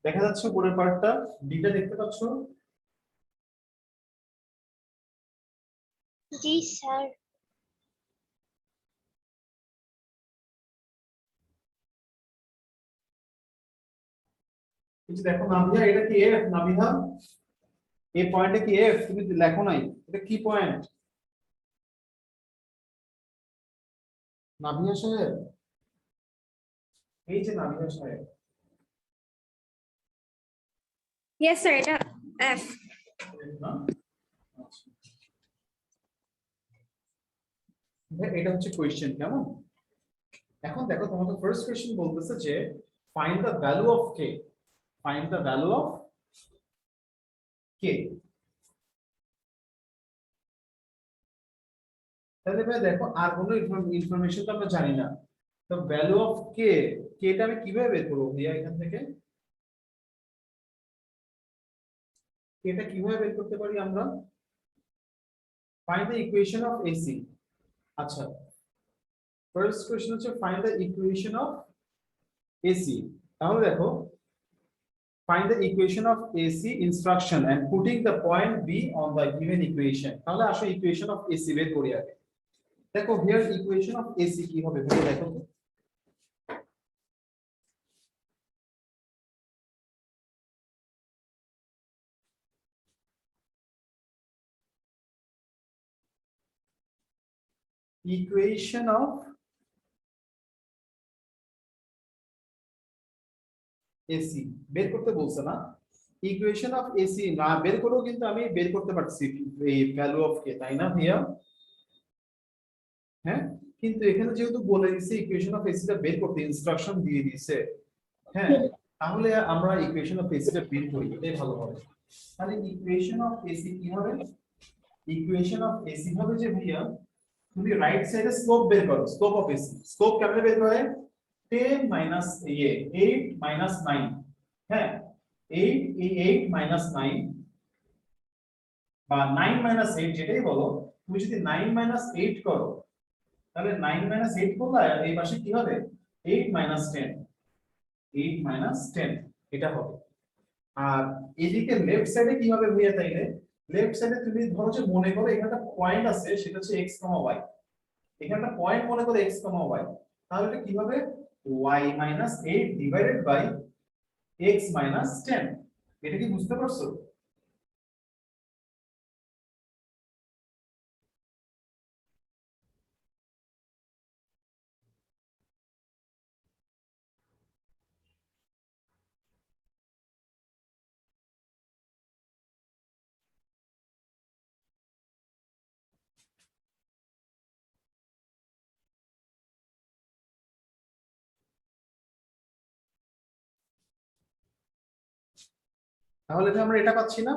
দেখা যাচ্ছে উপরের পার্টটা, ডিটা দেখতে পাচ্ছ? জি স্যার। এই যে দেখো নাভিয়া, এটা কি এফ? নাভিয়া, এই পয়েন্টে কি এফ? তুমি লেখো নাই, এটা কি পয়েন্ট? নাভিয়া সাহেব, এই যে নাভিয়া সাহেব, ইয়েস স্যার, এটা এফ। না? আচ্ছা। এটা হচ্ছে কোয়েশ্চেন, কেমন? এখন দেখো তোমাকে ফার্স্ট কোয়েশ্চেন বলতেছে যে find the value of K, find the value of K. তাহলে ভাই দেখো আর কোনো ইনফরমেশন তো আমরা জানি না, তো ভ্যালু অফ কে, কেটা আমি কিভাবে বের করবো ভাইয়া এখান থেকে? কেটা কিভাবে বের করতে পারি আমরা? Find the equation of AC. আচ্ছা, ফার্স্ট কোয়েশ্চেন হচ্ছে find the equation of AC. তাহলে দেখো, find the equation of AC instruction and putting the point B on the given equation. তাহলে আসো ইকুয়েশন অফ AC বের করি আগে। দেখো হিয়ার ইকুয়েশন অফ AC কি হবে ভাই, দেখো তো। ইকুয়েশন অফ AC বের করতে বলছে না? ইকুয়েশন অফ AC না বের করেও কিন্তু আমি বের করতে পারছি এই ভ্যালু অফ কে, তাই না ভাইয়া? হ্যাঁ, কিন্তু এখানে যেহেতু বলে দিয়েছে ইকুয়েশন অফ AC টা বের করতে, ইনস্ট্রাকশন দিয়ে দিয়েছে, হ্যাঁ, তাহলে আমরা ইকুয়েশন অফ AC টা বের করি, এটাই ভালো হবে। তাহলে ইকুয়েশন অফ AC কি হবে? ইকুয়েশন অফ এসি হবে যে ভাইয়া, তুমি রাইট সাইডে স্লোপ বের করো, স্লোপ অফ এসি। স্লোপ কেমনে বের করে? 10 মাইনাস 8 মাইনাস 9, হ্যাঁ, 8 8 মাইনাস 9 বা 9 মাইনাস 8 যেটাই বলো, তুমি যদি 9 মাইনাস 8 করো, তাহলে 9 মাইনাস 8 করলে এই পাশে কি হবে? 8 মাইনাস 10, 8 মাইনাস 10 এটা হবে। আর এদিকে লেফট সাইডে কি হবে ভাইয়া? তাইলে লেফট সাইডে তুমি ধরো যে মনে করো এখানে একটা পয়েন্ট আছে, সেটা হচ্ছে x, y। এখানে একটা পয়েন্ট মনে করো x, y, তাহলে এটা কি হবে? y minus 8 divided by x minus 10। এটা কি বুঝতে পারছো? তাহলে কি আমরা এটা পাচ্ছি না?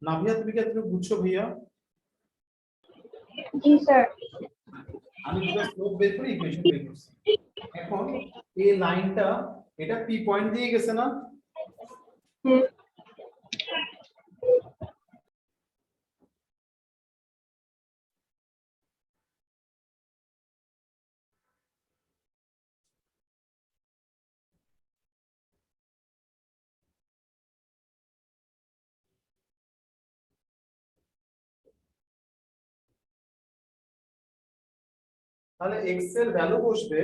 নাভিয়া তুমি কি এতটুকু বুঝছো ভাইয়া? জি স্যার। আমি দুটো স্লোপ বের করে ইকুয়েশন বের করছি। এখন এই লাইনটা, এটা পি পয়েন্ট দিয়ে গেছে না? তাহলে x এর ভ্যালু বসবে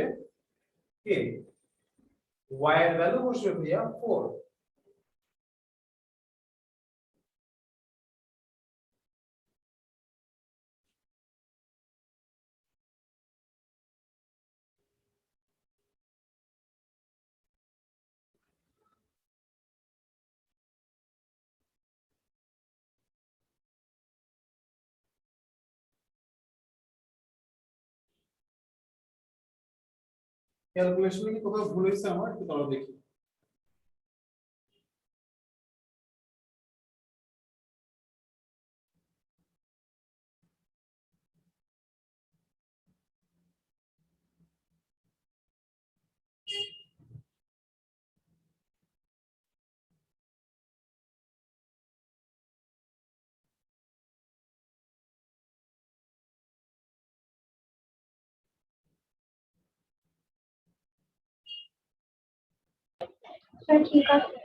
কে, y এর ভ্যালু বসবে ভাইয়া 4। ক্যালকুলেশনে কি কোথাও ভুল হয়েছে আমার, একটু দাঁড়াও দেখি। স্যার ঠিক আছে।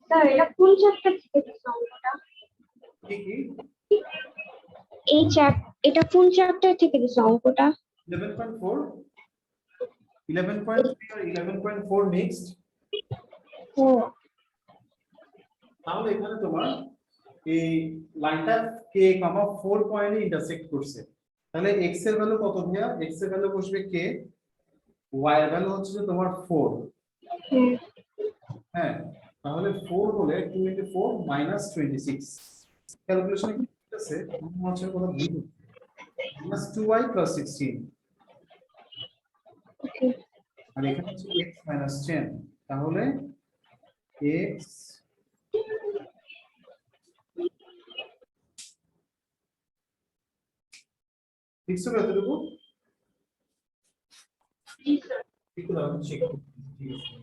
স্যার এটা কোন চ্যাপ্টার থেকে দিছে অঙ্কটা? কি কি এটা কোন চ্যাপ্টার থেকে দিছে অঙ্কটা? 11.4 11.3 আর 11.4 নেক্সট। ও তাহলে এখানে তোমার এই লাইনটা k, 4 পয়েন্টে ইন্টারসেক্ট করছে। তাহলে x এর ভ্যালু কত ভাইয়া? x এর ভ্যালু বসবে k, y এর ভ্যালু হচ্ছে যে তোমার 4। হুম, হ্যাঁ, তাহলে 4 হলে 2 into 4 minus 26। ক্যালকুলেশনে কি আছে? মনে হচ্ছে কোনো ভুল। minus 2y plus 16 ওকে। আর এখানে হচ্ছে x minus 10। তাহলে x ফিক্স হবে এতটুকু। জি স্যার। একটু দাঁড়ান, চেক করতে। ঠিক আছে।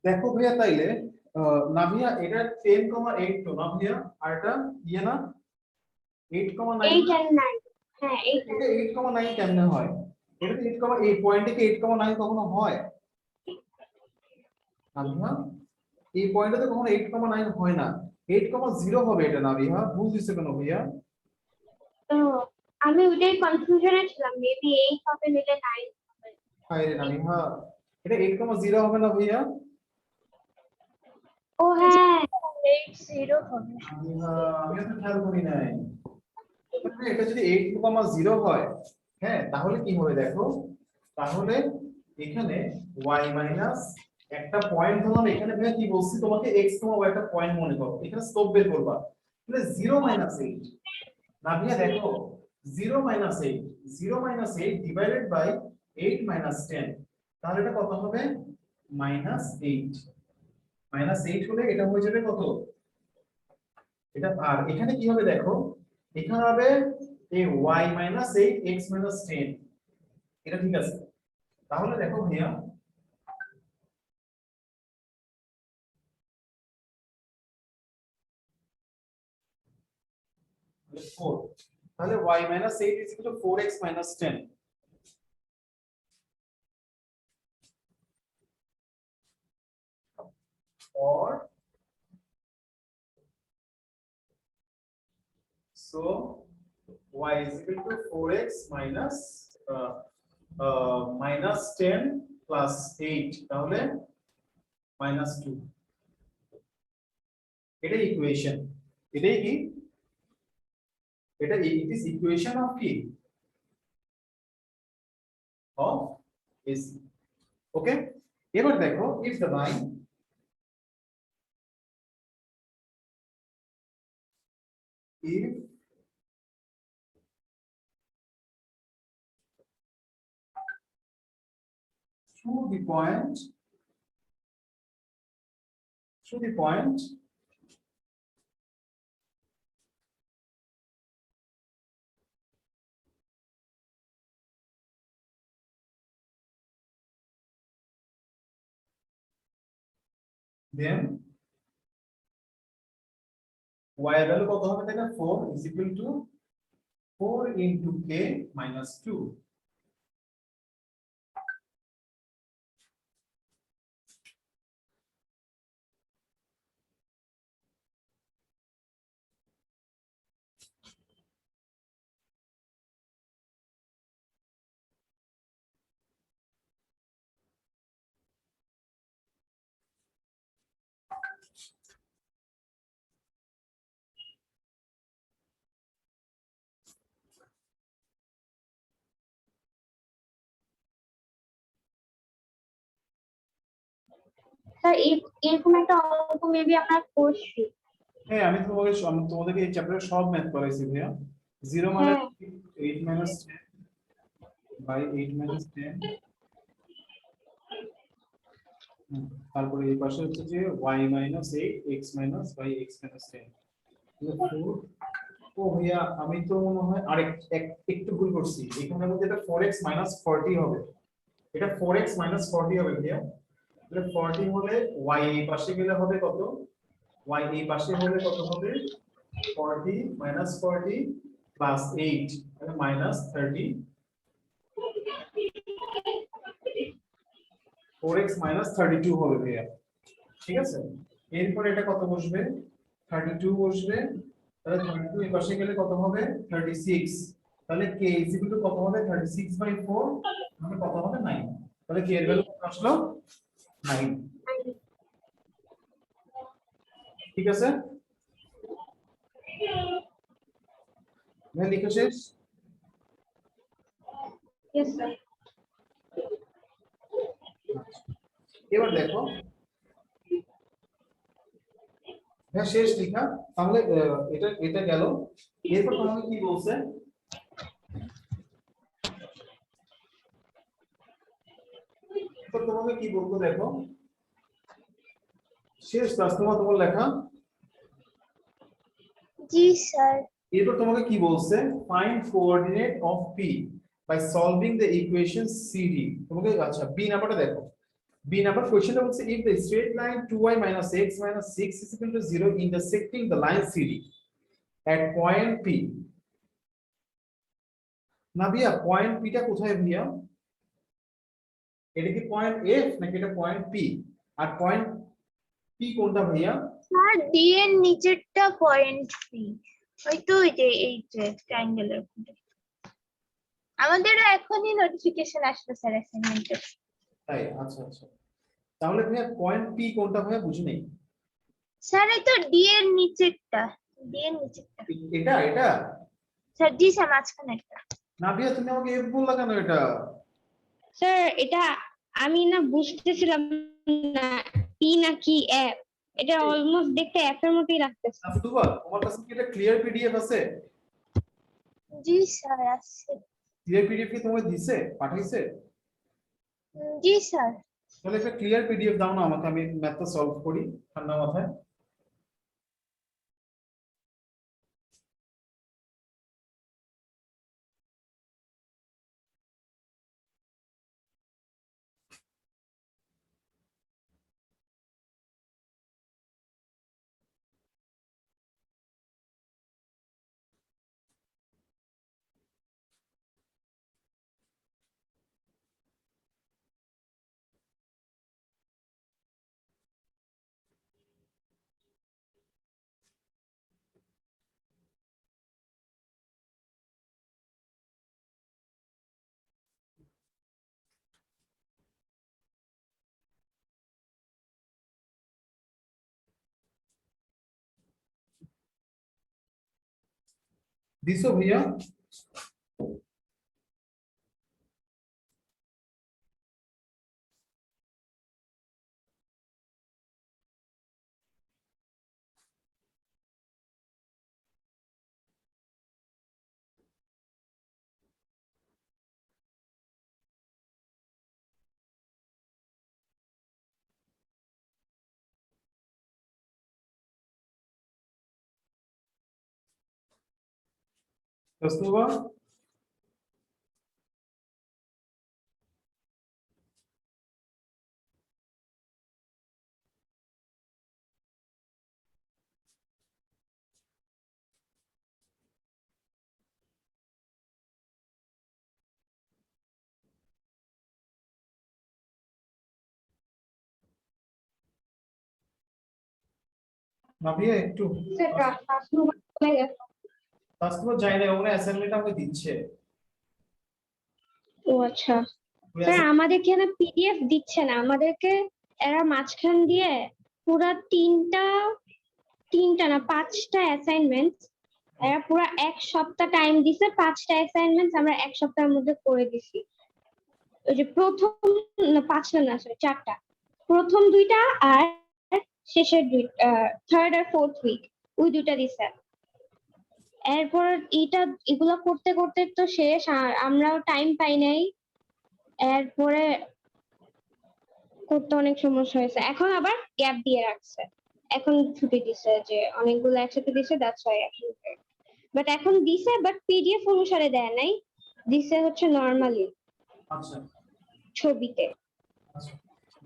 দেখো ভাইয়া, তাইলে নাভিয়া এটা 10,8 তো নাভিয়া, আর এটা ইয়ে না 8,9। 8 and 9 হ্যাঁ 8 এটা 8,9 কেমনে হয়? এটা তো 8,8 পয়েন্টে কি 8,9 কখনো হয়? নাভিয়া এই পয়েন্টে তো কখনো 8,9 হয় না। 8,0 হবে এটা নাভিয়া, ভুল দিছে কেন ভাইয়া? তো আমি ওইটাই কনফিউশনে ছিলাম মেবি 8 হবে নিলে 9 হবে। হায় রে নাভিয়া, এটা 8,0 হবে না ভাইয়া? ও হ্যাঁ 8 0 হবে। আমি তো খেয়াল করি নাই। তাহলে এটা যদি 8,0 হয়, হ্যাঁ তাহলে কি হবে দেখো। তাহলে এখানে y মাইনাস একটা পয়েন্ট ধরলাম, এখানে ভাই কি বলছি তোমাকে x, y একটা পয়েন্ট মনে করো, এখানে স্লোপ বের করবা। তাহলে 0 মাইনাস 8 না ভাইয়া দেখো, 0 minus 8 0 minus 8 divided by 8 minus 10, তাহলে এটা কত হবে? মাইনাস 8। মাইনাস 8 হলে এটা হয়ে যাবে কত? এটা আর এখানে কি হবে দেখো, এখানে হবে এই y minus 8 x minus 10। এটা ঠিক আছে। তাহলে দেখো ভাইয়া, তাহলে 4, তাহলে y minus 8 is equal to 4x minus 10, or so y is equal to 4x minus 10 plus 8, তাহলে minus 2। এটা ইকুয়েশন, এটাই কি, এটা it is equation of কি, of AC। ওকে, এবার দেখো if the line if through the point through the point then y এর value কত হবে দেখো 4 is equal to 4 into k minus 2. Sir এরকম একটা অঙ্ক মেবি আমরা করছি। হ্যাঁ আমি তোমাদেরকে এই চ্যাপ্টারে সব ম্যাথ করাইছি ভাইয়া 0 মানে 8 minus 10 by 8 minus 10 তারপরে এই পাশে হচ্ছে যে y minus 8 x minus by x minus 10 ও ভাইয়া আমি তো মনে হয় একটু ভুল করছি এখানে মধ্যে এটা 4x minus 40 হবে এটা 4x minus 40 হবে ভাইয়া তাহলে 40 হলে y এই পাশে গেলে হবে কত y এই পাশে হলে কত হবে 40 minus 40 plus 8 তাহলে minus 30 4x minus 32 হবে ভাইয়া ঠিক আছে এরপর এটা কত বসবে 32 বসবে তাহলে 32 এই পাশে গেলে কত হবে 36 তাহলে k is equal to কত হবে 36/4 মানে কত হবে 9 তাহলে k এর ভ্যালু কত আসলো 9 ঠিক আছে লেখা শেষ ইয়েস স্যার। এবার দেখো হ্যাঁ শেষ লেখা তাহলে এটা এটা গেল এরপর তোমাকে কি বলছে এরপর তোমাকে কি বলবো দেখো শেষ ক্লাস তোমার লেখা জি স্যার। এরপর তোমাকে কি বলছে find coordinate of p by solving the equation cd তোমাকে আচ্ছা b নাম্বারটা দেখো b নাম্বার কোশ্চেনটা বলছে if the straight line 2y minus x minus 6 is equal to 0 intersecting the line cd at point p না ভাইয়া পয়েন্ট p টা কোথায় ভাইয়া এটা কি পয়েন্ট f নাকি এটা পয়েন্ট p আর পয়েন্ট p কোনটা ভাইয়া স্যার ডি এর নিচেরটা পয়েন্ট পি, ওই তো ওই যে এই যে ট্রায়াঙ্গেলের আমাদেরও এখনই নোটিফিকেশন আসলো স্যার অ্যাসাইনমেন্টের। তাই আচ্ছা আচ্ছা তাহলে ভাইয়া পয়েন্ট p কোনটা ভাইয়া বুঝি নেই স্যার এই তো ডি এর নিচেরটা, ডি এর নিচেরটা এটা এটা স্যার। জি স্যার মাঝখানেরটা। না ভাইয়া তুমি আমাকে f বললা কেন এটা স্যার এটা আমি না বুঝতেছিলাম না পি নাকি এফ, এটা অলমোস্ট দেখতে এফ এর মতোই লাগতেছে। আব্দুল্লাহ তোমার কাছে কি এটা ক্লিয়ার পিডিএফ আছে জি স্যার আছে। ক্লিয়ার পিডিএফ কি তোমাকে দিছে পাঠাইছে জি স্যার। তাহলে একটা ক্লিয়ার পিডিএফ দাও না আমাকে আমি ম্যাথটা সলভ করি ঠান্ডা মাথায় দিছো ভাইয়া কস্তুরবা নাভিয়া একটু কস্তুরবা যাই না ওখানে অ্যাসাইনমেন্ট আমাকে দিচ্ছে ও আচ্ছা ওই স্যার আমাদেরকে এখানে পিডিএফ দিচ্ছে না আমাদেরকে এরা মাঝখান দিয়ে পুরা তিনটা না 5টা অ্যাসাইনমেন্ট এরা পুরা এক সপ্তাহ টাইম দিছে 5টা অ্যাসাইনমেন্ট আমরা এক সপ্তাহের মধ্যে করে দিছি ওই যে প্রথম না 5টা না সরি 4টা প্রথম দুইটা আর শেষের দুই থার্ড আর ফোর্থ উইক ওই দুইটা দিছে এরপর এগুলা করতে করতে তো শেষ আর আমরাও টাইম পাই নাই এরপরে করতে অনেক সমস্যা হয়েছে এখন আবার গ্যাপ দিয়ে রাখছে এখন ছুটি দিছে যে অনেকগুলো একসাথে দিছে দ্যাটস ওয়াই এখন বাট এখন দিছে বাট পিডিএফ অনুসারে দেয় নাই দিছে হচ্ছে নরমালি আচ্ছা ছবিতে আচ্ছা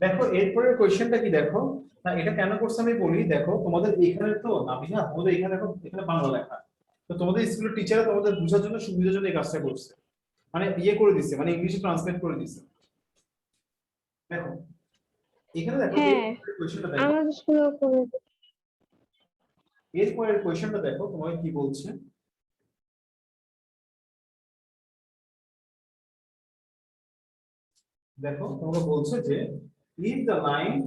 দেখো এরপরের কোশ্চেনটা কি দেখো না এটা কেন করছে আমি বলি দেখো তোমাদের এখানে তো নাভিয়া তোমাদের এখানে দেখো এখানে বাংলা লেখা তো তোমাদের স্কুলের টিচার তোমাদের বোঝার জন্য সুবিধার জন্য এই কাজটা করছে মানে ইয়ে করে দিছে মানে ইংলিশে ট্রান্সলেট করে দিছে দেখো এখানে দেখো হ্যাঁ কোশ্চেনটা দেখো আমাদের স্কুলেও করে এরপরের কোশ্চেনটা দেখো তোমাকে কি বলছে দেখো তোমাকে বলছে যে if the line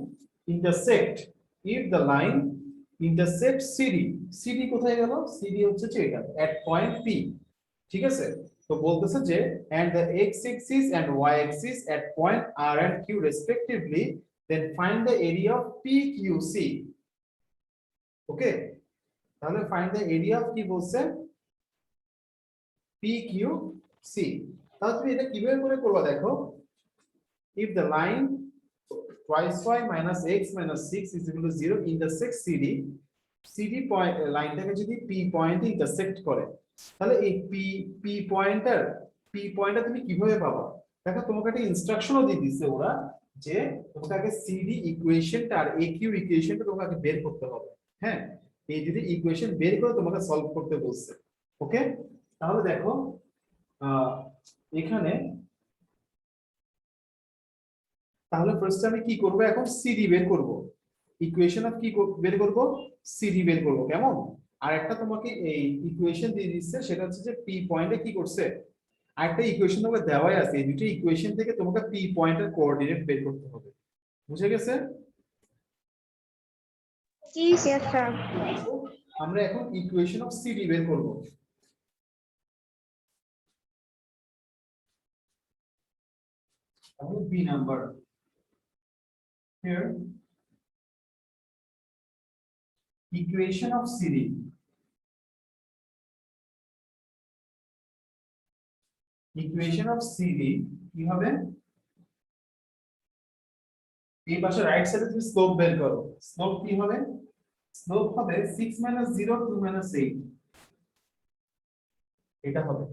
intersect if the line intersect CD কোথায় গেল CD হচ্ছে যে এটা at point P ঠিক আছে তো বলতেছে যে and the x axis and y axis at point R and Q respectively then find the area of PQC ওকে তাহলে find the area of কি বলছে PQC তাহলে তুমি এটা কিভাবে করে করবা দেখো if the line twice y minus x minus 6 is equal to 0 intersects CD point লাইনটাকে যদি P পয়েন্টে ইন্টারসেক্ট করে তাহলে এই P পয়েন্টটা তুমি কিভাবে পাবা দেখো তোমাকে একটা ইনস্ট্রাকশনও দিয়ে দিয়েছে ওরা যে তোমাকে CD ইকুয়েশনটা আর AQ ইকুয়েশনটা তোমাকে বের করতে হবে হ্যাঁ এই যদি ইকুয়েশন বের করে তোমাকে সলভ করতে বলছে ওকে তাহলে দেখো এখানে তাহলে ফার্স্ট আমি কি করব এখন সিডি বের করব ইকুয়েশন অফ কি বের করব সিডি বের করব কেমন আর একটা তোমাকে এই ইকুয়েশন দিয়ে দিচ্ছে সেটা হচ্ছে যে পি পয়েন্টে কি করছে আরেকটা ইকুয়েশন তোমাকে দেওয়াই আছে এই দুটো ইকুয়েশন থেকে তোমাকে পি পয়েন্টের কোঅর্ডিনেট বের করতে হবে বুঝে গেছে ঠিক আছে স্যার আমরা এখন ইকুয়েশন অফ সিডি বের করব তাহলে B number here equation of CD equation of CD কি হবে এই পাশে রাইট সাইডে তুমি স্লোপ বের করো স্লোপ কি হবে স্লোপ হবে 6 - 0 2 - 8 এটা হবে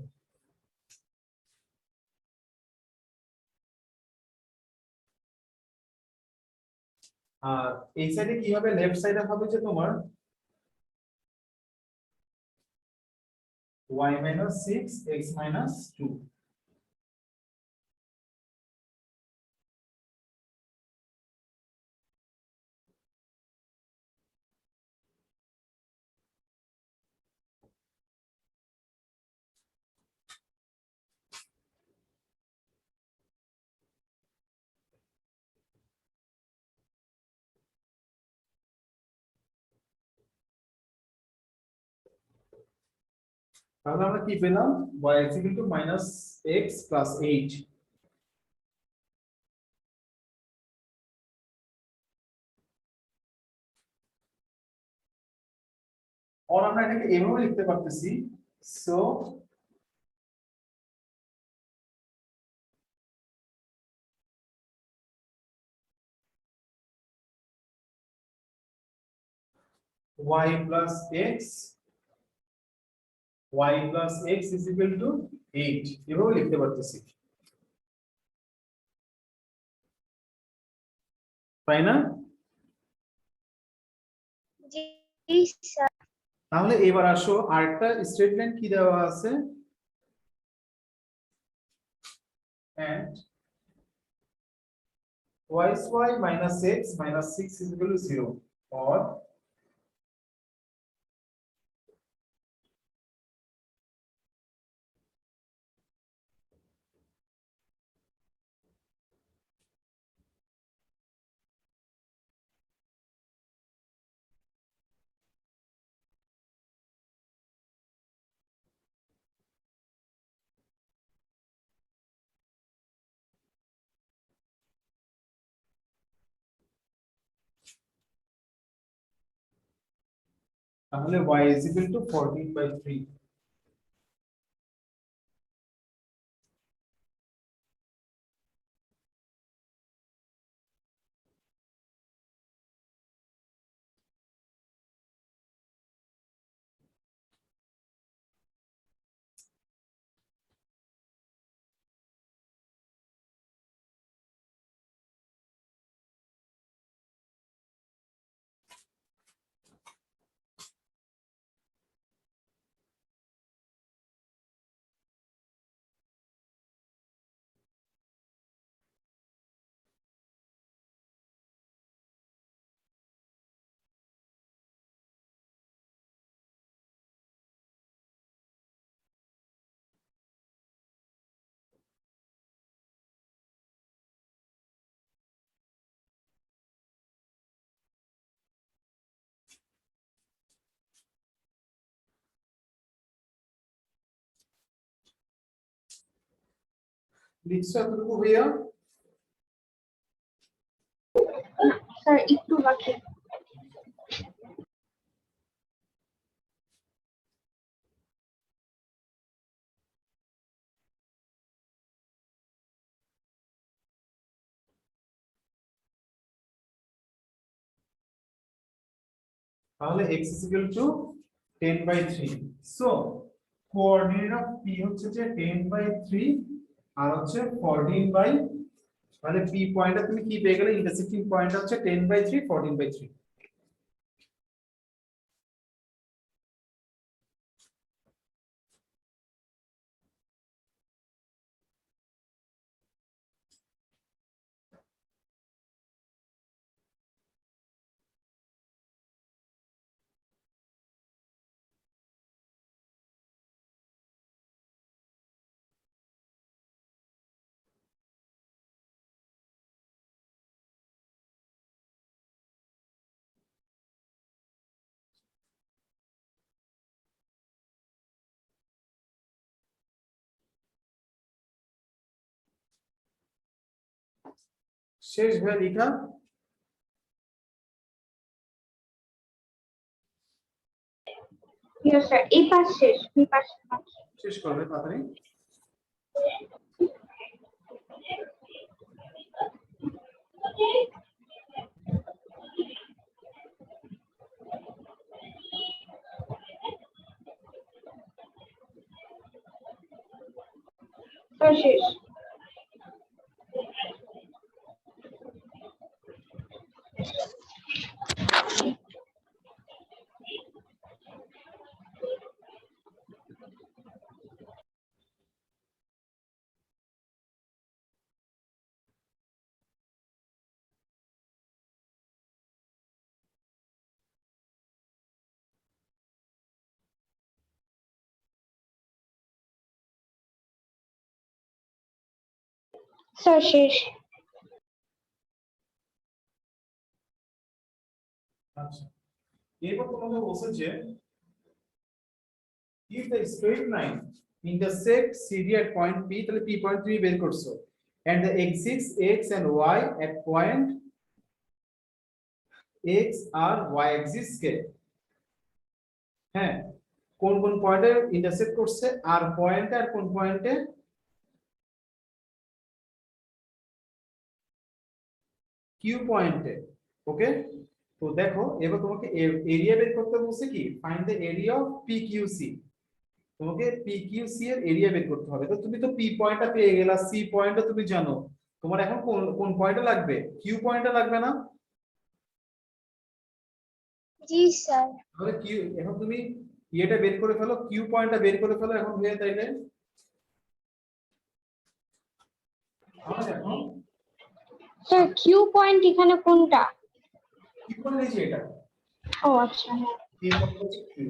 আর এই সাইডে কি হবে লেফট সাইডে হবে যে তোমার y - 6 x - 2 তাহলে আমরা কি পেলাম y = -x + 8 और আমরা এটাকে এভাবে লিখতে পারতেছি so y + x y plus x is equal to 8 এভাবে লিখতে পারতেছি, তাই না? জি স্যার। তাহলে এবার আসো আরেকটা স্টেটমেন্ট কি দেওয়া আছে, and y minus x minus 6 is equal to 0 or তাহলে y is equal to 14/3। লিখছো এতটুকু ভাইয়া? স্যার একটু বাকি। তাহলে x is equal to 10/3। So coordinate of p হচ্ছে যে 10/3 আর হচ্ছে 14 বাই, তাহলে p পয়েন্টটা তুমি কি পেয়ে গেলে, ইন্টারসেক্টিং পয়েন্ট হচ্ছে 10/3 14/3। শেষ ভাই লেখা? ইয়েস স্যার, এই পাশ শেষ, এই পাশ বাকি। শেষ করবে তাড়াতাড়ি। স্যার শেষ। স্যার শেষ। আচ্ছা, এরপর তোমাকে বলছে যে if the straight line intersect CD at point P, তাহলে P পয়েন্ট তুমি বের করছো, and the axis x and y at point x R y axis কে, হ্যাঁ, কোন কোন পয়েন্টে ইন্টারসেক্ট করছে, আর পয়েন্টে আর কোন পয়েন্টে কিউ পয়েন্টে। ওকে, তো দেখো এবার তোমাকে এরিয়া বের করতে বলছে কি, find the area of PQC। তোমাকে পি কিউ সি এর এরিয়া বের করতে হবে। তো তুমি তো পি পয়েন্টটা পেয়ে গেলা, সি পয়েন্টটা তুমি জানো, তোমার এখন কোন কোন পয়েন্টটা লাগবে? কিউ পয়েন্টটা লাগবে না? জি স্যার। তাহলে কিউ, এখন তুমি ইয়েটা বের করে ফেলো, কিউ পয়েন্টটা বের করে ফেলো এখন হয়ে তাইলে। তাহলে এখন স্যার কিউ পয়েন্ট এখানে কোনটা? কিউ পয়েন্ট এই যে এটা, ও আচ্ছা হ্যাঁ। এই পয়েন্ট হচ্ছে কিউ।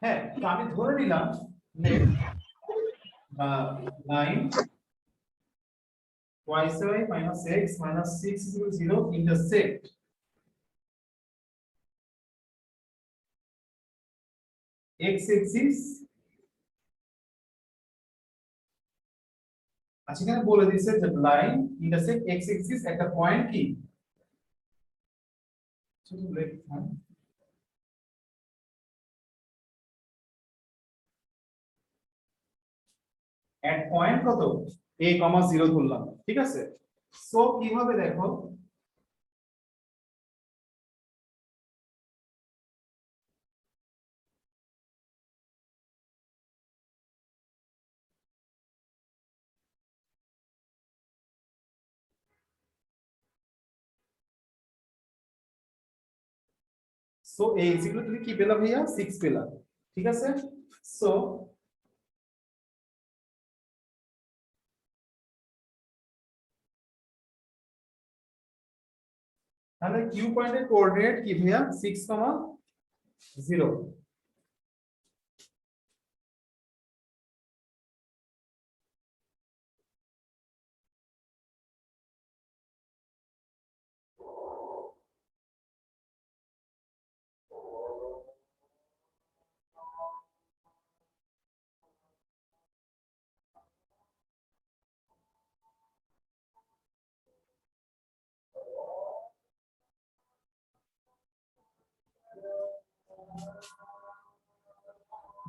হ্যাঁ, তো আমি ধরে নিলাম যে 9 y minus x minus 6 is equal to 0 intersect x axis। আচ্ছা, এখানে বলে দিয়েছে যে লাইন ইন্টারসেক্ট x axis একটা পয়েন্ট কি, ছোট লেখা এট পয়েন্ট কত a, 0 ধরলাম, ঠিক আছে। সো কিভাবে দেখো, so a is equal to তুমি কি পেলা ভাইয়া? 6 পেলা, ঠিক আছে। সো তাহলে কিউ পয়েন্টের কোঅর্ডিনেট কি ভাইয়া? 6, 0।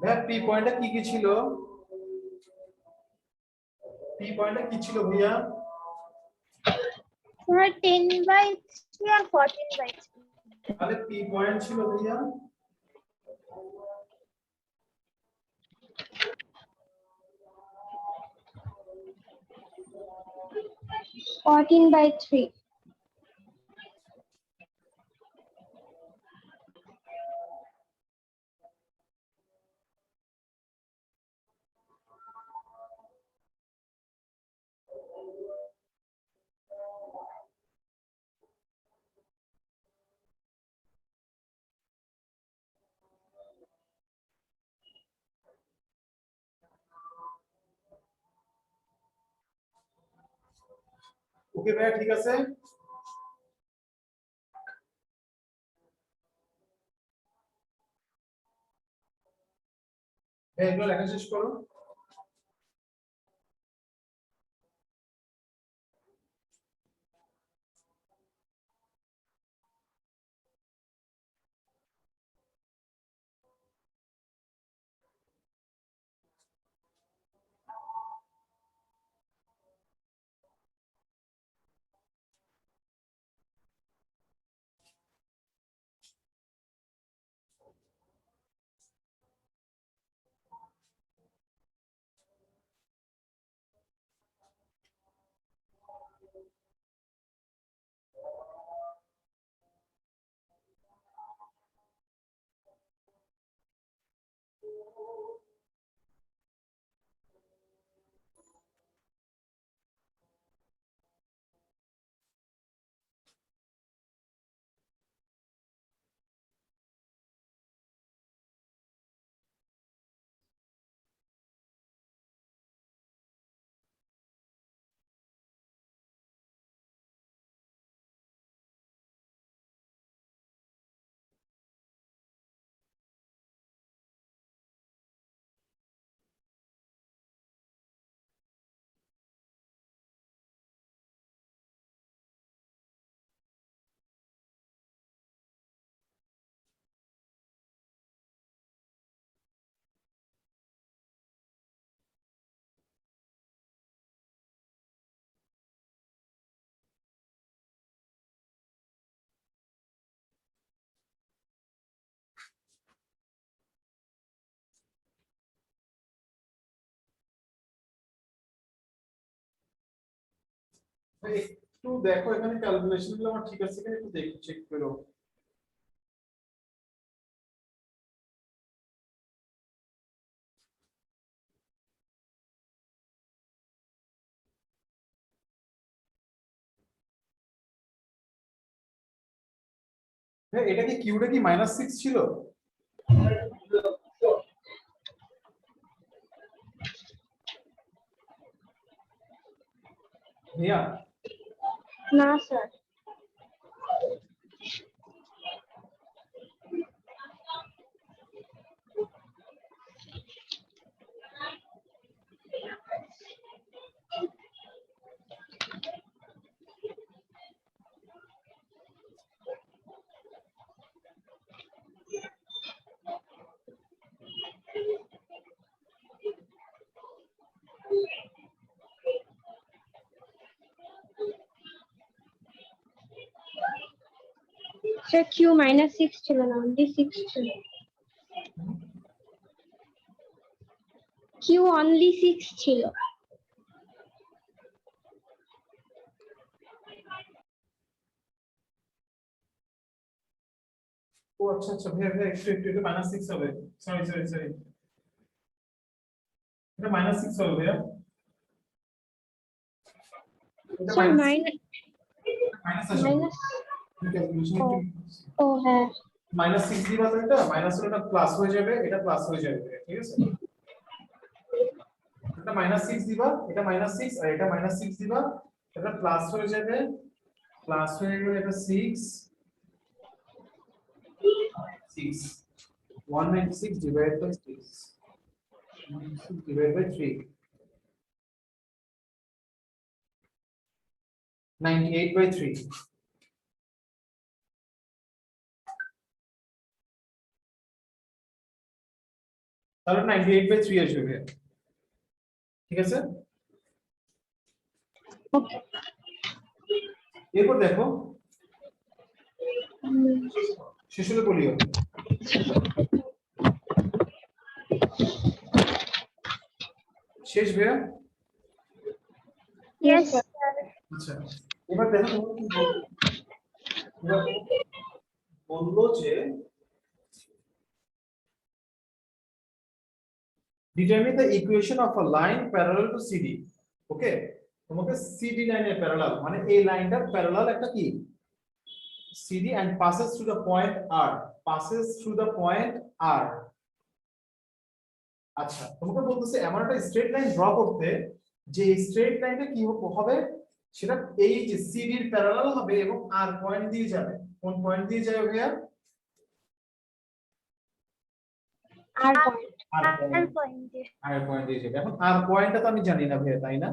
ভাইয়া পি পয়েন্টটা কি কি ছিল? পি পয়েন্টটা কি ছিল ভাইয়া? স্যার 10/3 আর 14/3। তাহলে পি পয়েন্ট ছিল ভাইয়া 14/3। ওকে ভাইয়া, ঠিক আছে। ভাইয়া এগুলো লেখা শেষ করো। একটু দেখো এখানে ক্যালকুলেশন গুলো আমার ঠিক আছে কিনা একটু দেখো, চেক করো। হ্যাঁ, এটা কি কিউটা কি -6 ছিল? ভাইয়া না স্যার। স্যার কিউ -6 ছিল না, অনলি 6 ছিল। কিউ অনলি 6 ছিল। ও আচ্ছা আচ্ছা ভাইয়া ভাইয়া একটু একটু এটা -6 হবে। সরি সরি সরি, এটা -6 হবে ভাইয়া। এটা স্যার মাইনাস আসবে। মাইনাস। ক্যালকুলেশন ও একটু ও হ্যাঁ। -6 দিবা তো, এটা মাইনাস হলে এটা প্লাস হয়ে যাবে, এটা প্লাস হয়ে যাবে, ঠিক আছে? এটা -6 দিবা, এটা -6 আর এটা -6 দিবা, এটা প্লাস হয়ে যাবে, প্লাস হয়ে গেলে এটা 6 196 divided by 6 196 divided by 3 98 by 3 তাহলে 98 by 3 আসবে ভাইয়া। ঠিক আছে, ওকে। এরপর দেখো শেষ হলে বলিও। শেষ ভাইয়া? Yes, sir. sir. আচ্ছা, এবার দেখো তোমাকে কি বলবো। এবার বললো যে determine the equation of a line parallel to CD. ওকে, তোমাকে CD লাইনের প্যারালাল মানে এই লাইনটার প্যারালাল একটা কি CD and passes through the point R, passes through the point R. আচ্ছা, তোমাকে বলতেছে এমন একটা স্ট্রেট লাইন ড্র করতে যে স্ট্রেট লাইনটা কি হবে, সেটা এই যে CD এর প্যারালাল হবে এবং R পয়েন্ট দিয়ে যাবে। কোন পয়েন্ট দিয়ে যাবে ভাইয়া? আর পয়েন্ট। R point. আর পয়েন্ট দিয়ে যাবে। এখন আর পয়েন্টটা তো আমি জানি না ভাইয়া, তাই না?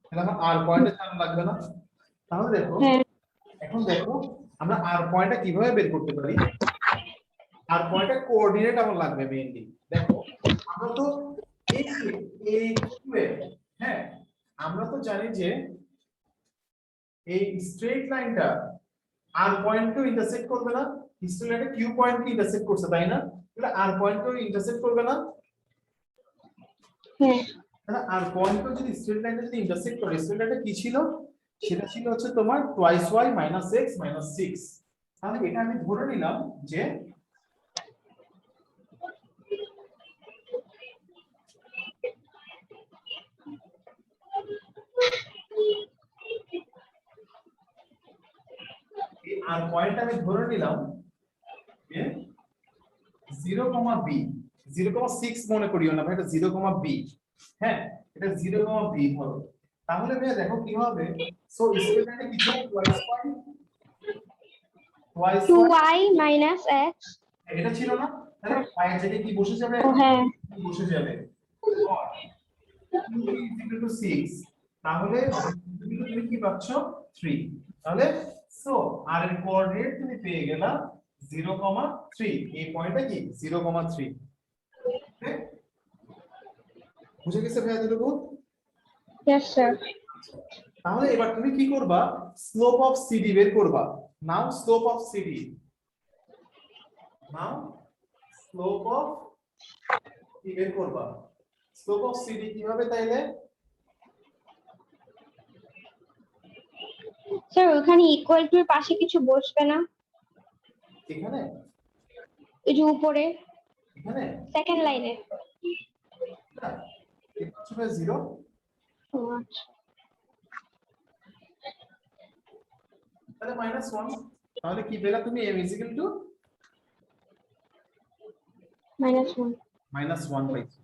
তাহলে আমার আর পয়েন্টটা জানা লাগবে না। তাহলে দেখো, হ্যাঁ। এখন দেখো আমরা আর পয়েন্টটা কিভাবে বের করতে পারি। আর পয়েন্টের কোঅর্ডিনেট আমার লাগবে মেইনলি। দেখো আমরা তো এই হ্যাঁ, আমরা তো জানি যে এই স্ট্রেট লাইনটা আর পয়েন্টকেও ইন্টারসেক্ট করবে না, স্ট্রেট লাইনটা কিউ পয়েন্টকে ইন্টারসেক্ট করছে, তাই না? তাহলে আর পয়েন্টকেও ইন্টারসেক্ট করবে না। হ্যাঁ। তাহলে আর পয়েন্টও যদি স্ট্রেট লাইনটা যদি ইন্টারসেক্ট করে, স্ট্রেট লাইনটা কি ছিল? সেটা ছিল হচ্ছে তোমার twice y minus x minus 6। তাহলে এটা আমি ধরে নিলাম যে এই আর পয়েন্ট আমি ধরে নিলাম যে 0, b 0,6 মনে করিও না ভাই, এটা 0, b। হ্যাঁ, এটা 0, b ধরো। তাহলে ভাই দেখো কি হবে, সো স্ট্রেট লাইনটা কি ছিল? Twice y 2y minus x। এটা ছিল না? তাহলে y এর জায়গায় কি বসে যাবে? ও হ্যাঁ। বসে যাবে 6। তাহলে তুমি কি পাচ্ছ? 3। তাহলে সো আর এর কোঅর্ডিনেট তুমি পেয়ে গেলা 0,3। এই পয়েন্টটা কি 0,3। ওকে, বুঝে গেছে ভাই এতটুকু? Yes sir. তাহলে এবার তুমি কি করবা? স্লোপ অফ সিডি বের করবা। Now slope of CD, now slope of কি বের করবা? স্লোপ অফ সিডি কিভাবে তাইলে? স্যার ওখানে ইকুয়াল টু এর পাশে কিছু বসবে না? এখানে ওই যে উপরে এখানে সেকেন্ড লাইনে। না, এর পাশে 0। তাহলে -1, তাহলে কি পেলা তুমি m = -1। -1 পাইছো।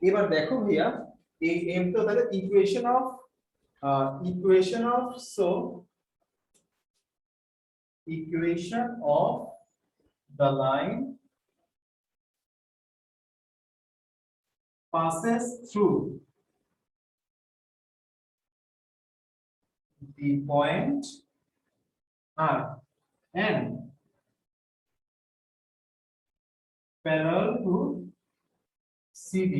এবার দেখো ভাইয়া এই m তো তাহলে equation of the line passes through the point R and parallel to CD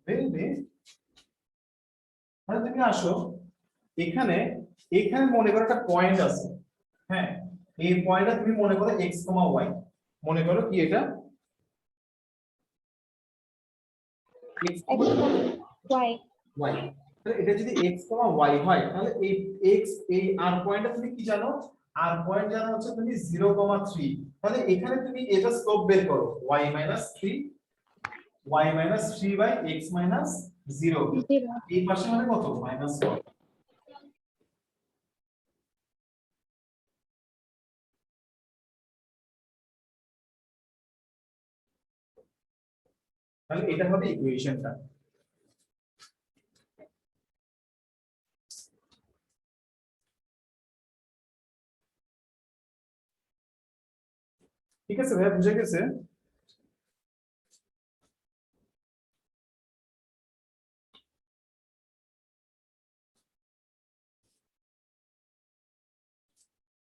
will be, তাহলে তুমি আসো এখানে এখানে মনে করো একটা পয়েন্ট আছে, হ্যাঁ এই পয়েন্টটা তুমি মনে করো x, y, মনে করো কি এটা x, y y, তাহলে এটা যদি x, y হয় তাহলে এই x এই r পয়েন্টটা তুমি কি জানো, r পয়েন্ট জানো হচ্ছে তুমি 0,3, তাহলে এখানে তুমি এটা স্লোপ বের করো y - 3 by x - 0, এই পাশে মানে কত -1। তাহলে এটা হবে ইকুয়েশনটা। ঠিক আছে ভাইয়া, বুঝে গেছে?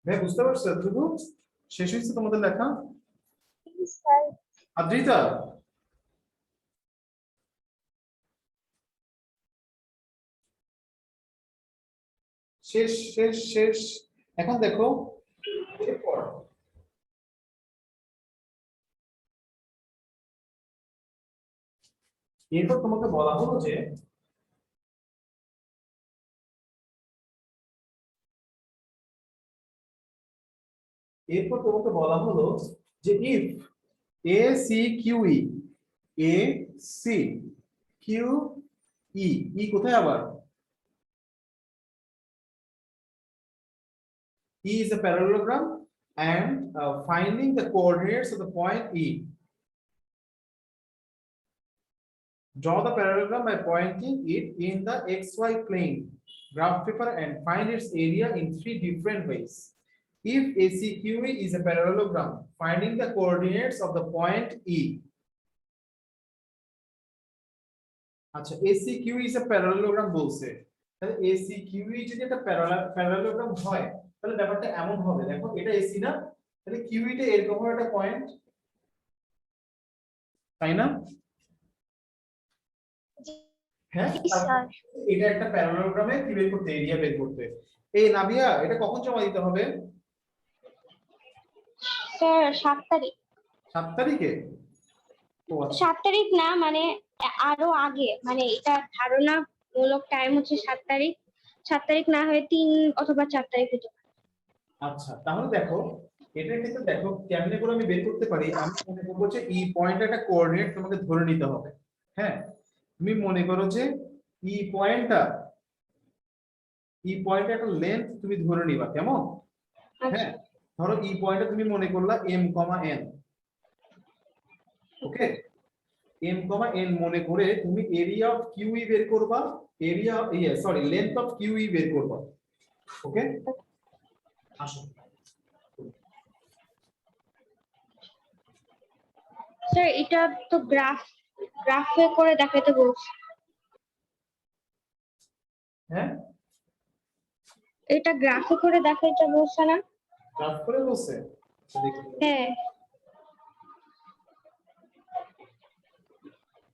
ভাই বুঝতে পারছো এতটুকু? শেষ হয়েছে তোমাদের লেখা? স্যার আদ্রিতা শেষ শেষ শেষ। এখন দেখো এরপর এরপর তোমাকে বলা হলো যে এরপর তোমাকে বলা হলো যে if A C Q E, A C Q E, E কোথায় আবার, E is a parallelogram and finding the coordinates of the point E. Draw the parallelogram by pointing it in the xy plane graph paper and find its area in 3 different ways. If ACQE is a parallelogram, finding the coordinates of the point E. আচ্ছা ACQE is a parallelogram বলছে, তাহলে ACQE যদি একটা parallelogram হয় তাহলে ব্যাপারটা এমন হবে, দেখো এটা AC না, তাহলে QE টা এরকম একটা পয়েন্ট, তাই না? হ্যাঁ স্যার এটা একটা প্যারালেলোগ্রামে কি বের করতে, এরিয়া বের করতে। এই নাবিয়া এটা কখন জমা দিতে হবে? স্যার 7 তারিখ। 7 তারিখে? ও আচ্ছা 7 তারিখ না, মানে আরো আগে, মানে এটা ধারণামূলক টাইম হচ্ছে 7 তারিখ। 7 তারিখ না হয়ে 3 অথবা 4 তারিখ হতে পারে। আচ্ছা, তাহলে দেখো এটা কিন্তু দেখো কেমনে করে আমি বের করতে পারি। আমি মনে করব যে ই পয়েন্ট একটা কোঅর্ডিনেট তোমাকে ধরে নিতে হবে, হ্যাঁ তুমি মনে করো যে ই পয়েন্টটা একটা লেন্থ তুমি ধরে নিবা, কেমন? আচ্ছা হ্যাঁ ধরো ই পয়েন্টটা তুমি মনে করলা m, n, ওকে m, n মনে করে তুমি এরিয়া অফ কিউই বের করবা, area sorry length of kiwi বের করবা, ওকে আসো। স্যার এটা তো গ্রাফে করে দেখাতে বলছি। হ্যাঁ এটা গ্রাফে করে দেখাইতে বলছে না? গ্রাফ করে বলছে, আচ্ছা, দেখি। হ্যাঁ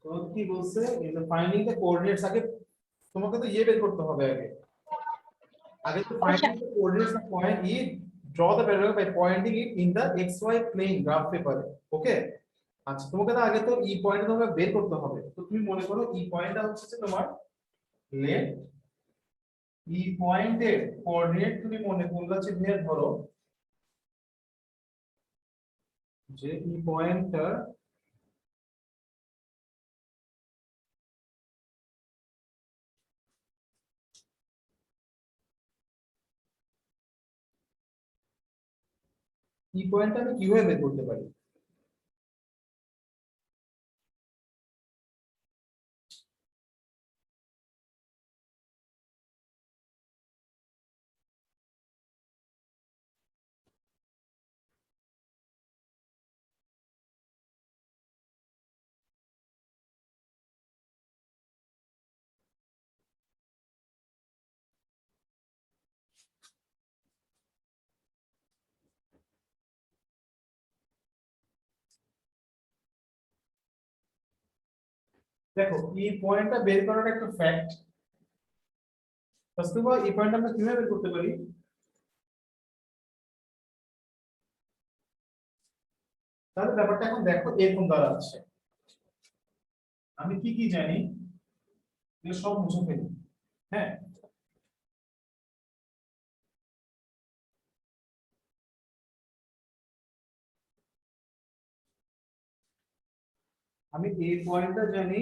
তো কি বলছে, এই যে ফাইন্ডিং দ্য কোঅর্ডিনেটস, আগে তোমাকে তো ইয়ে বের করতে হবে, আগে তো finding the coordinates of point E, draw the parallel by pointing it in the xy plane graph paper, okay. আচ্ছা তোমাকে তো আগে তো ই পয়েন্ট তোমাকে বের করতে হবে, তো তুমি মনে করো ই পয়েন্টটা হচ্ছে যে তোমার লেফট ই পয়েন্টের কোঅর্ডিনেট তুমি মনে করলে যে ভাইয়া ধরো যে ই পয়েন্টটা আমি কিভাবে বের করতে পারি? দেখো ই পয়েন্টটা বের করার একটা fact. First of all E point আমরা কিভাবে বের করতে পারি? তাহলে ব্যাপারটা এখন দেখো এরকম দাঁড়াচ্ছে, আমি কি কি জানি এগুলো সব মুছে ফেলি। হ্যাঁ, আমি এই পয়েন্টটা জানি,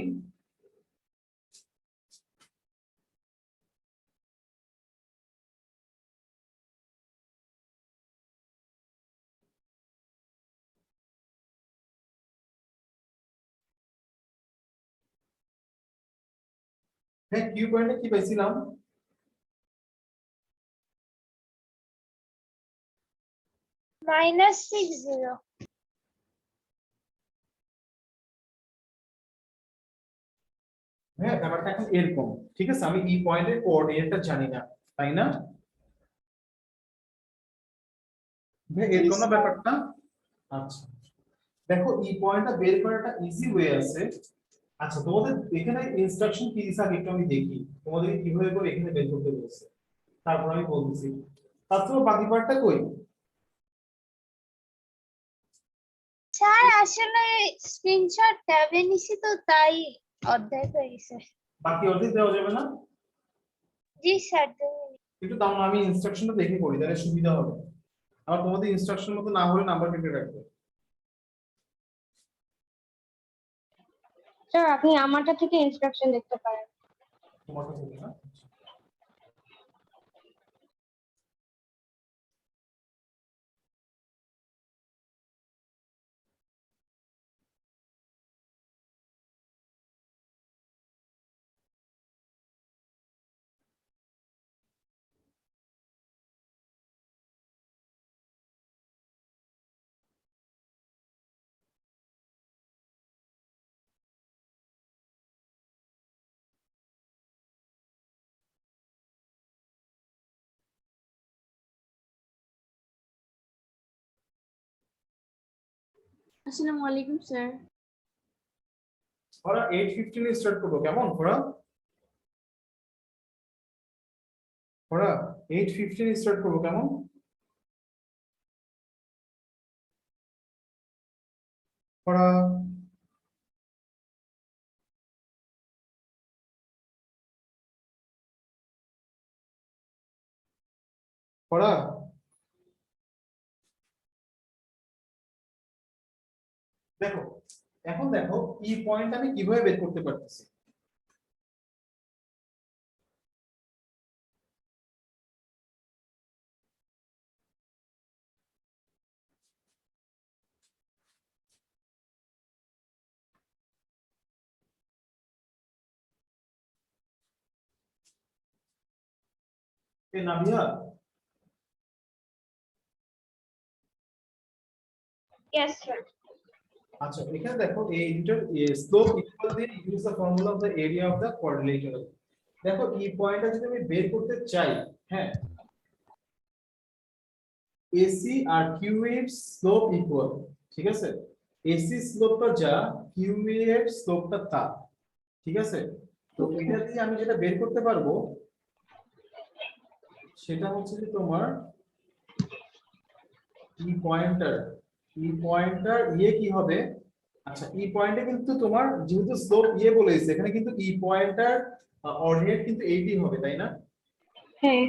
হ্যাঁ কিউ পয়েন্টে কি পাইছিলাম? -60. হ্যাঁ ব্যাপারটা এখন এরকম, ঠিক আছে, আমি ই পয়েন্টের কোঅর্ডিনেটটা জানি না, তাই না? হ্যাঁ এরকম না ব্যাপারটা। আচ্ছা দেখো ই পয়েন্টটা বের করাটা ইজি ওয়ে আছে। আচ্ছা তোমাদের এখানে ইনস্ট্রাকশন কি দিছে আগে একটু আমি দেখি তোমাদের কিভাবে করে এখানে বের করতে বলছে, তারপর আমি বলতেছি। তারপর বাকি পার্টটা কই? স্যার আসলে স্ক্রিনশট ট্যাবে নিছি তো তাই অর্ধেক হয়ে গেছে। বাকি অর্ধেক দেওয়া যাবে না? জি স্যার। একটু দাও না, আমি ইনস্ট্রাকশনটা দেখে পড়ি তাহলে সুবিধা হবে। আবার তোমাদের ইনস্ট্রাকশন মতো না হলে নাম্বার কেটে রাখবে। স্যার আপনি আমারটা থেকে ইনস্ট্রাকশন দেখতে পারেন। তোমারটা থেকে না? আসসালামু আলাইকুম স্যার। ওরা 8:15 এ স্টার্ট করবো, কেমন ওরা? ওরা 8:15 এ স্টার্ট করবো, কেমন? ওরা ওরা দেখো এখন দেখো ই পয়েন্ট আমি কিভাবে বের করতে পারতেছি। নাভিয়া ইয়েস স্যার। আচ্ছা এখানে দেখো এই দুটোর স্লোপ ইকুয়াল দিয়ে use the formula of the area of the coordinator. দেখো ই পয়েন্টটা যদি আমি বের করতে চাই, হ্যাঁ এসি আর কিউ এর স্লোপ ইকুয়াল, ঠিক আছে, এসি স্লোপটা যা কিউ এর স্লোপটা তা, ঠিক আছে। তো এটা দিয়ে আমি যেটা বের করতে পারবো সেটা হচ্ছে যে তোমার ই পয়েন্টার ইয়ে কি হবে। আচ্ছা ই পয়েন্টে কিন্তু তোমার যেহেতু স্লোপ ইয়ে বলেছে এখানে কিন্তু ই পয়েন্টার অর্ডিনেট কিন্তু এইটি হবে, তাই না? হ্যাঁ।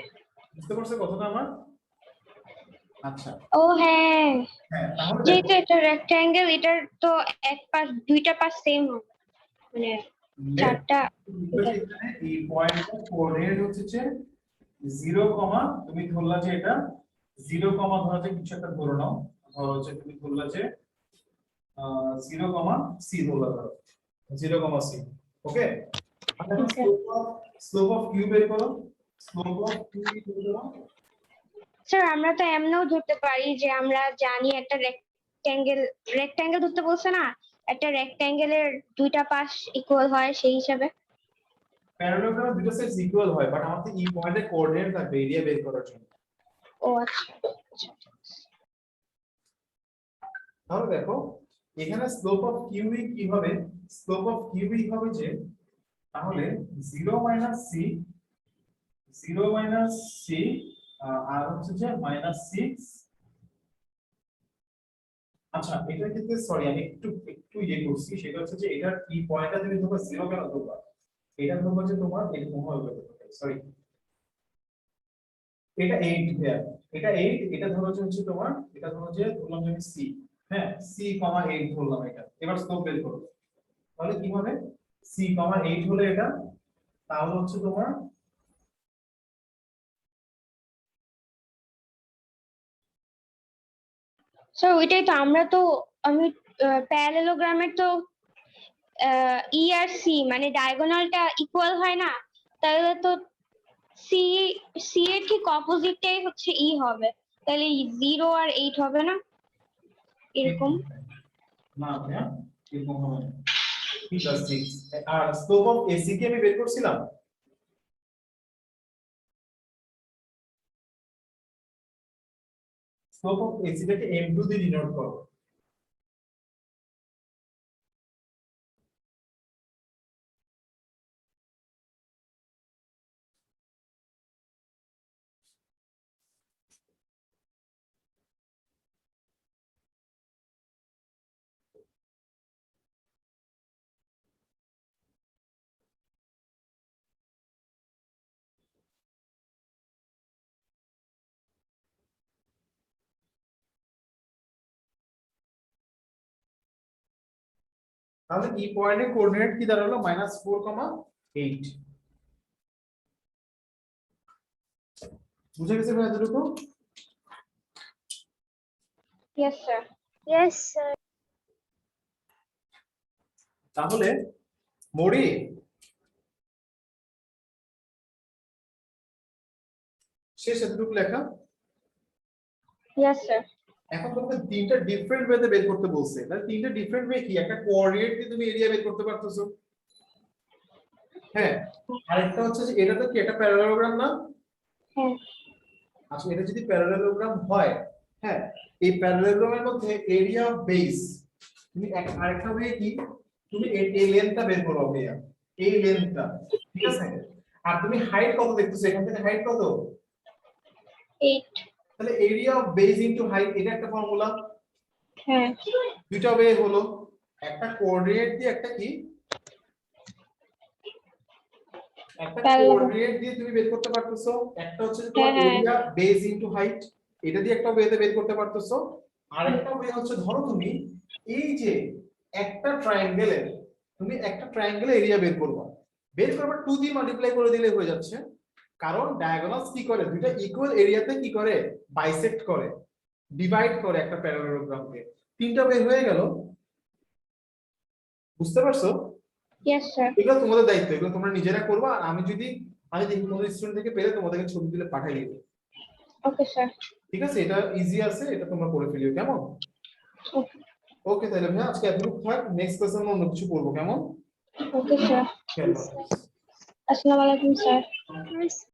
বুঝতে পারছো কথাটা আমার? আচ্ছা, ও হ্যাঁ, হ্যাঁ তাহলে দেখো যেহেতু এটা রেক্ট্যাঙ্গেল, এটার তো এক পাশ দুইটা পাশ সেম হবে, মানে চারটা। এখানে এই পয়েন্টটা কোঅর্ডিনেট হচ্ছে যে 0, তুমি ধরলা যে এটা 0, ধরো যে কিছু একটা ধরে নাও, ধরো হচ্ছে তুমি ধরলা যে 0, সি ধরলা, ধরো 0, C. Okay, slope of Q বের করো, স্লোপ অফ কিউ বের করো। স্যার আমরা তো এমনও ধরতে পারি যে আমরা জানি একটা রেক্ট্যাঙ্গেল ধরতে বলছে না, একটা রেক্ট্যাঙ্গেলের দুইটা পাশ ইকুয়াল হয় সেই হিসাবে। প্যারালেলোগ্রামে দুটো সাইড ইকুয়াল হয়, বাট আমাদের এই পয়েন্টে কোঅর্ডিনেট থাকবে এরিয়া বের করার জন্য। ও আচ্ছা। তাহলে দেখো এখানে স্লোপ অফ কিউই কি হবে, স্লোপ অফ কিউই হবে যে তাহলে 0 সি, 0 সি, আর হচ্ছে যে -6। আচ্ছা এটার ক্ষেত্রে সরি আমি একটু ইয়ে করছি, সেটা হচ্ছে যে এটার কি পয়েন্টটা তুমি ধরবা 0 কেন ধরবা, এটা ধরবা যে তোমার এরকম হবে, সরি এটা 8 দেয়া, এটা 8, এটা ধরো যে হচ্ছে তোমার, এটা ধরো যে ধরলাম যে সি, হ্যাঁ সি, 8 ধরলাম এটা। এবার স্লোপ বের করো, তাহলে কি হবে, সি, 8 হলে এটা, তাহলে হচ্ছে তোমার স্যার ওইটাই তো আমি প্যারালেলোগ্রামের তো ই আর সি মানে ডায়াগোনালটা ইকুয়াল হয় না, তাহলে তো সি সি এর ঠিক অপোজিটটাই হচ্ছে ই হবে, তাহলে 0 আর 8 হবে না এরকম। না ভাইয়া এরকম হবে না, p + 6। আর স্লোপ অফ এসি কে আমি বের করছিলাম, স্লোপ অফ এসি টাকে m2 দিয়ে ডিনোট করো। তাহলে এই পয়েন্টের কোঅর্ডিনেট কি দাঁড়ালো, -4, 8। বুঝে গেছে ভাই এতটুকু? Yes sir. Yes sir. তাহলে মরি শেষ এতটুকু লেখা। Yes sir. এখন তোমাকে তিনটা ডিফারেন্ট ওয়েতে বের করতে বলছে, তাহলে তিনটা ডিফারেন্ট ওয়ে কি, একটা কোঅর্ডিনেট দিয়ে তুমি এরিয়া বের করতে পারতেছো, হ্যাঁ আরেকটা হচ্ছে যে এটা তো কি একটা প্যারালেলোগ্রাম না, হ্যাঁ। আচ্ছা এটা যদি প্যারালেলোগ্রাম হয়, হ্যাঁ এই প্যারালেলোগ্রামের মধ্যে এরিয়া অফ বেস, তুমি আরেকটা ওয়ে কি, তুমি এই লেন্থটা বের করো ভাইয়া, এই লেন্থটা, ঠিক আছে, আর তুমি হাইট কত দেখতেছো, এখান থেকে হাইট কত, 8। তাহলে area of base into height, এটা একটা ফর্মুলা। হ্যাঁ। দুইটা ওয়ে হলো, একটা কোঅর্ডিনেট দিয়ে একটা কি, একটা কোঅর্ডিনেট দিয়ে তুমি বের করতে পারতেছো, একটা হচ্ছে যে তোমার হ্যাঁ, হ্যাঁ। এরিয়া বেস ইনটু হাইট, এটা দিয়ে একটা ওয়েতে বের করতে পারতেছো। আরেকটা ওয়ে হচ্ছে ধরো তুমি এই যে একটা ট্রায়াঙ্গেলের, তুমি একটা ট্রায়াঙ্গেলের এরিয়া বের করবা, বের করবার 2 দিয়ে মাল্টিপ্লাই করে দিলে হয়ে যাচ্ছে, কারণ ডায়াগোনালস কি করে, দুইটা ইকুয়াল এরিয়াতে কি করে, বাইসেক্ট করে, ডিভাইড করে একটা প্যারালেলোগ্রামকে। তিনটা ওয়ে হয়ে গেল, বুঝতে পারছো? Yes sir. এগুলো তোমাদের দায়িত্ব, এগুলো তোমরা নিজেরা করবা, আর আমি দেখি কোনো স্টুডেন্ট থেকে পেলে তোমাদেরকে ছবি তুলে পাঠিয়ে দিব। Okay sir. ঠিক আছে, এটা ইজি আছে, এটা তোমরা করে ফেলিও, কেমন? ওকে তাহলে ভাই আজকে এতটুকু থাক, নেক্সট ক্লাসে আমরা অন্য কিছু করবো, কেমন? Okay sir. খেয়াল রাখো। আসসালামু আলাইকুম স্যার। Yes.